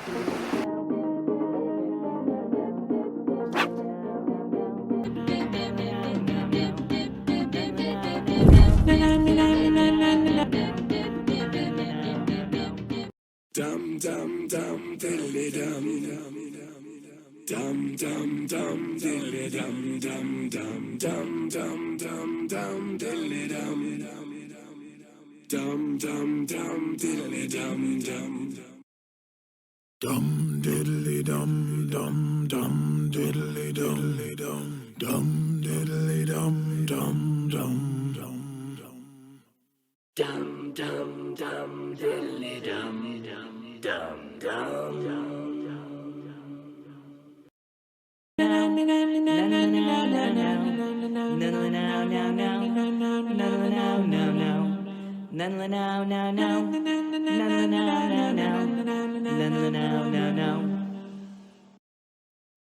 Dum dum dum diddly dum dum dum dum diddly dum dum dum dum dum dum dum diddly dum dum dum dum diddly dum dum diddly dum dum dum diddly dum dum diddly dum dum dum dum dum dum diddly dum dum dum.